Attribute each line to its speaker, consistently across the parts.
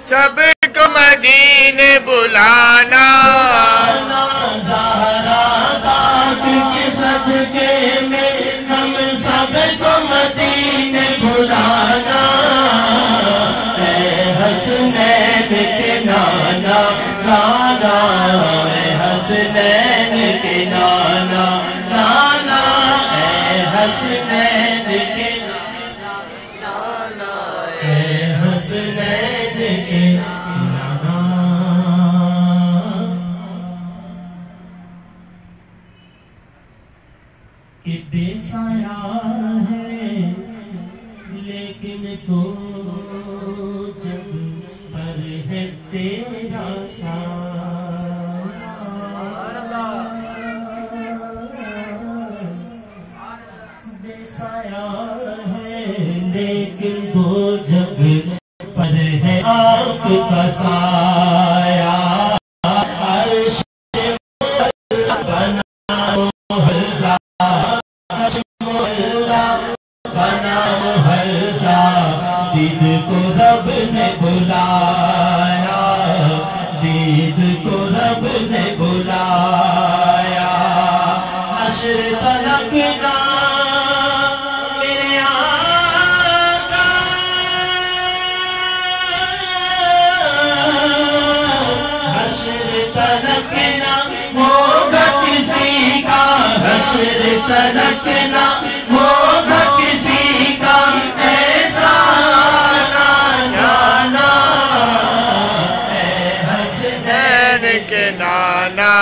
Speaker 1: سب کو مدینے بلانا
Speaker 2: زہرا پاک کے صدقے میں ہم سب کو مدینے بلانا اے حسنین کے نانا نانا اے حسنین کے نانا نانا اے حسنین کے نانا اے حسنین کے نانا کہ بے سایہ ہے لیکن تو جب پر ہے تیرا سایہ بے سایہ ہے لیکن تو جب پر ہے آپ کا سایہ عرش بنا محلہ بنا محلہ دید کو رب نے بلایا دید کو رب نے بلایا حشر تلقنا میرے آقا حشر تلقنا ہوگا کسی کا حشر تلقنا ہوگا کسی کا ایسا نہ جانا اے حسنین
Speaker 1: کے نانا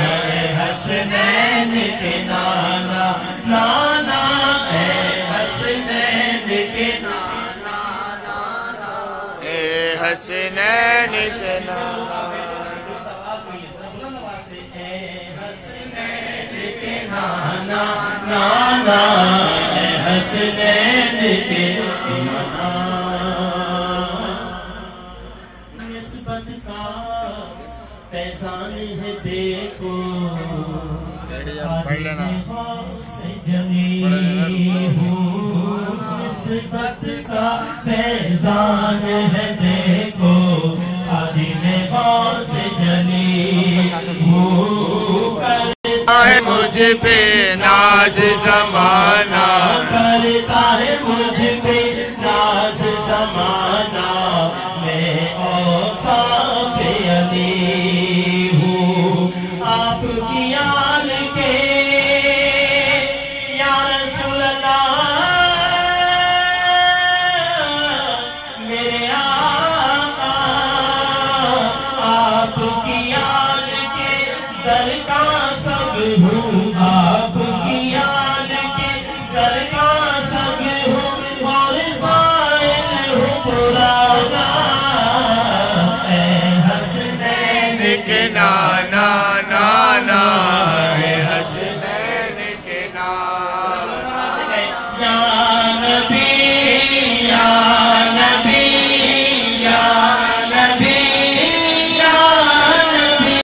Speaker 2: اے حسنین کے نانا نانا اے حسنین کے نانا
Speaker 1: اے حسنین کے نانا
Speaker 2: نانا نانا اے حسنین کے نانا نسبت کا فیضان ہے دیکھو سے جمی ہوں نسبت کا فیضان ہے دیکھو خادم غور سے جلی ہوں
Speaker 1: ہے مجھ پہ ناز زمانہ
Speaker 2: کرتا ہے مجھ پہ ناز زمانہ میں اوصاف علی ہوں آپ کی آل کے یا رسول اللہ میرے آقا آپ کی آل کے در کا سب ہوں آپ کی آل کے در کا سب ہوں اور زائل ہوں پرانا اے حسنین
Speaker 1: کے نانا نانا اے حسنین کے نانا
Speaker 2: یا نبی یا نبی یا نبی یا نبی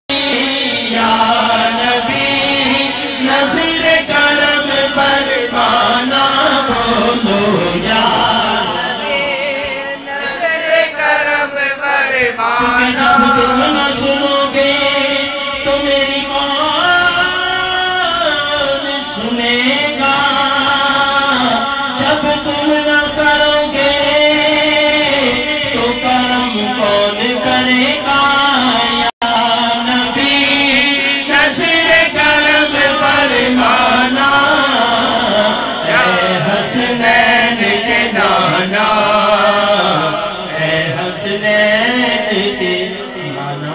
Speaker 2: یا نبی نظر کرم فرمانا بولو یا
Speaker 1: نظر کرم فرمان
Speaker 2: کیونکہ جب تم نہ سنو گے تو میری کون سنے گا جب تم نہ کرو گے تو کرم کون کرے گا یا نبی نظر کرم فرمانا اے حسنین کے نانا اے حسنین کے نانا